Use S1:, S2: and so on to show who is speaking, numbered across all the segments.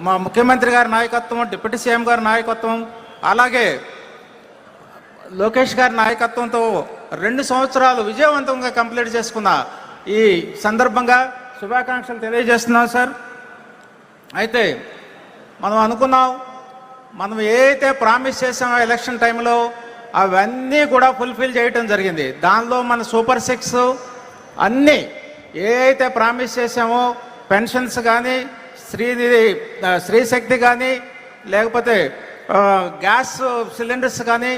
S1: మా ముఖ్యమంత్రి గారి నాయకత్వం, డిప్యూటీ సీఎం గారి నాయకత్వం, అలాగే లోకేష్ గారి నాయకత్వంతో 2 సంవత్సరాలు విజయవంతంగా కంప్లీట్ చేసుకున్న ఈ సందర్భంగా శుభాకాంక్షలు తెలియజేస్తున్నాం సార్. అయితే మనం అనుకున్నాం, మనం ఏదైతే ప్రామిస్ చేసామో ఎలక్షన్ టైంలో అవన్నీ కూడా ఫుల్ఫిల్ చేయటం జరిగింది. దానిలో మన సూపర్ 6 అన్నీ ఏదైతే ప్రామిస్ చేసామో, పెన్షన్స్ కానీ, శ్రీశక్తి కానీ, లేకపోతే గ్యాస్ సిలిండర్స్ కానీ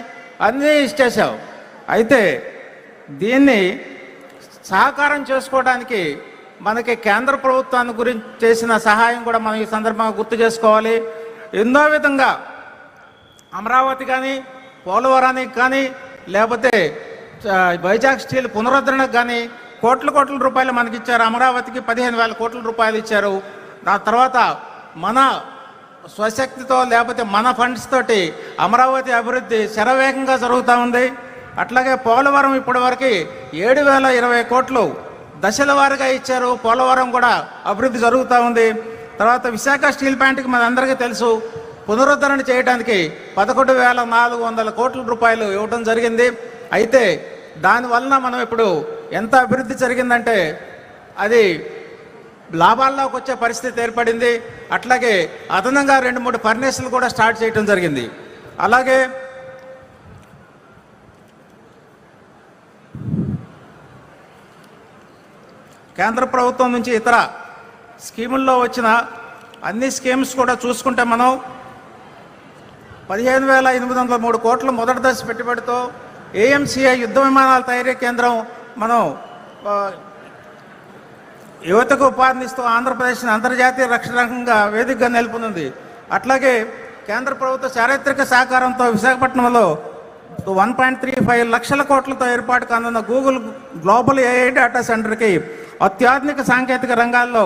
S1: అన్నీ ఇచ్చేసాం. అయితే దీన్ని సహకారం చేసుకోవడానికి మనకి కేంద్ర ప్రభుత్వాన్ని గురించి చేసిన సహాయం కూడా మనం ఈ సందర్భంగా గుర్తు చేసుకోవాలి. ఎన్నో విధంగా అమరావతి కానీ, పోలవరానికి కానీ, లేకపోతే వైజాగ్ స్టీల్ పునరుద్ధరణకు కానీ కోట్ల రూపాయలు మనకి ఇచ్చారు. అమరావతికి 15,000 కోట్ల రూపాయలు ఇచ్చారు. ఆ తర్వాత మన స్వశక్తితో లేకపోతే మన ఫండ్స్ తోటి అమరావతి అభివృద్ధి శరవేగంగా జరుగుతూ ఉంది. అట్లాగే పోలవరం ఇప్పటివరకు 7,020 కోట్లు దశల వారీగా ఇచ్చారు. పోలవరం కూడా అభివృద్ధి జరుగుతూ ఉంది. తర్వాత విశాఖ స్టీల్ ప్లాంట్కి మనందరికీ తెలుసు, పునరుద్ధరణ చేయడానికి 11,400 కోట్ల రూపాయలు ఇవ్వడం జరిగింది. అయితే దానివలన మనం ఇప్పుడు ఎంత అభివృద్ధి జరిగిందంటే అది లాభాల్లోకి వచ్చే పరిస్థితి ఏర్పడింది. అట్లాగే అదనంగా 2-3 ఫర్నేసులు కూడా స్టార్ట్ చేయడం జరిగింది. అలాగే కేంద్ర ప్రభుత్వం నుంచి ఇతర స్కీముల్లో వచ్చిన అన్ని స్కీమ్స్ కూడా చూసుకుంటే మనం 15,803 కోట్ల మొదటి దశ పెట్టుబడితో ఏఎంసీఐ యుద్ధ విమానాల తయారీ కేంద్రం మనం యువతకు ఉపాధినిస్తూ ఆంధ్రప్రదేశ్ని అంతర్జాతీయ రక్షణ రంగంగా వేదికగా నిలుపుతుంది. అట్లాగే కేంద్ర ప్రభుత్వ చారిత్రక సహకారంతో విశాఖపట్నంలో 1.35 లక్షల కోట్లతో ఏర్పాటు కానున్న గూగుల్ గ్లోబల్ ఏఐ డేటా సెంటర్కి అత్యాధునిక సాంకేతిక రంగాల్లో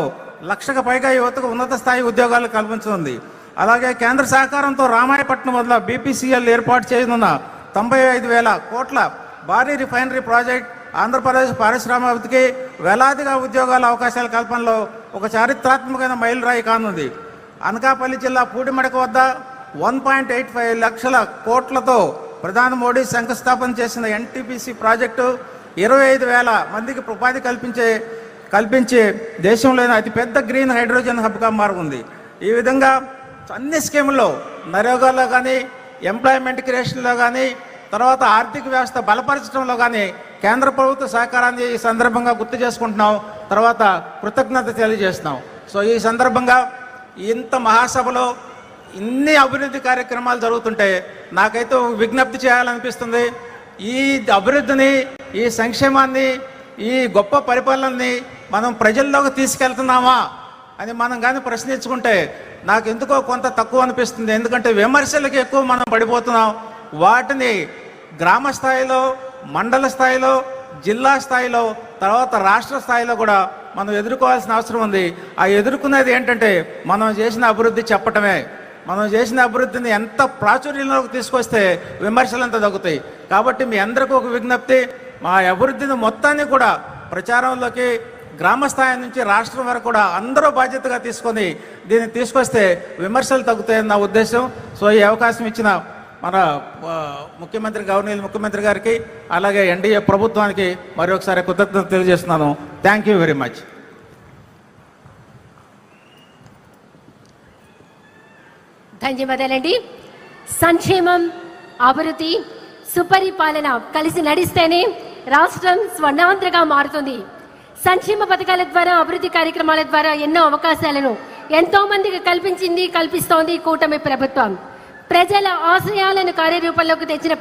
S1: 1,00,000కు పైగా యువతకు ఉన్నత స్థాయి ఉద్యోగాలు కల్పించనుంది. అలాగే కేంద్ర సహకారంతో రామాయపట్నం వద్ద బీపీసీఎల్ ఏర్పాటు చేయనున్న 95,000 కోట్ల భారీ రిఫైనరీ ప్రాజెక్ట్ ఆంధ్రప్రదేశ్ పారిశ్రామికకి వేలాదిగా ఉద్యోగాల అవకాశాల కల్పనలో ఒక చారిత్రాత్మకమైన మైలురాయి కానుంది. అనకాపల్లి జిల్లా పూడిమడక వద్ద 1.85 లక్షల కోట్లతో ప్రధాని మోడీ శంకుస్థాపన చేసిన ఎన్టీపీసీ ప్రాజెక్టు 25,000 మందికి ఉపాధి కల్పించే దేశంలోని అతిపెద్ద గ్రీన్ హైడ్రోజన్ హబ్గా మారుంది. ఈ విధంగా అన్ని స్కీముల్లో నరేగాలో కానీ, ఎంప్లాయ్మెంట్ క్రియేషన్లో కానీ, తర్వాత ఆర్థిక వ్యవస్థ బలపరచడంలో కానీ కేంద్ర ప్రభుత్వ సహకారాన్ని ఈ సందర్భంగా గుర్తు చేసుకుంటున్నాం. తర్వాత కృతజ్ఞత తెలియజేస్తున్నాం. సో ఈ సందర్భంగా ఇంత మహాసభలో ఇన్ని అభివృద్ధి కార్యక్రమాలు జరుగుతుంటే నాకైతే విజ్ఞప్తి చేయాలనిపిస్తుంది. ఈ అభివృద్ధిని, ఈ సంక్షేమాన్ని, ఈ గొప్ప పరిపాలనని మనం ప్రజల్లోకి తీసుకెళ్తున్నామా అని మనం కానీ ప్రశ్నించుకుంటే నాకు ఎందుకో కొంత తక్కువ అనిపిస్తుంది. ఎందుకంటే విమర్శలకు ఎక్కువ మనం పడిపోతున్నాం. వాటిని గ్రామ స్థాయిలో, మండల స్థాయిలో, జిల్లా స్థాయిలో, తర్వాత రాష్ట్ర స్థాయిలో కూడా మనం ఎదుర్కోవాల్సిన అవసరం ఉంది. ఆ ఎదుర్కొనేది ఏంటంటే మనం చేసిన అభివృద్ధి చెప్పటమే. మనం చేసిన అభివృద్ధిని ఎంత ప్రాచుర్యంలోకి తీసుకొస్తే విమర్శలు అంతా తగ్గుతాయి. కాబట్టి మీ అందరికీ ఒక విజ్ఞప్తి, మా అభివృద్ధిని మొత్తాన్ని కూడా ప్రచారంలోకి గ్రామ స్థాయి నుంచి రాష్ట్రం వరకు కూడా అందరూ బాధ్యతగా తీసుకొని దీన్ని తీసుకొస్తే విమర్శలు తగ్గుతాయని నా ఉద్దేశం. సో ఈ అవకాశం ఇచ్చిన మన గౌరవనీయులు ముఖ్యమంత్రి గారికి, అలాగే ఎన్డీఏ ప్రభుత్వానికి మరొకసారి కృతజ్ఞతలు తెలియజేస్తున్నాను. Thank you very much.
S2: ధన్యవాదాలండి. సంక్షేమం, అభివృద్ధి, సుపరిపాలన కలిసి నడిస్తేనే రాష్ట్రం స్వర్ణాంధ్రగా మారుతుంది. సంక్షేమ పథకాల ద్వారా, అభివృద్ధి కార్యక్రమాల ద్వారా ఎన్నో అవకాశాలను ఎంతో మందికి కల్పిస్తోంది కూటమి ప్రభుత్వం. ప్రజల ఆశయాలను కార్యరూపంలోకి తెచ్చిన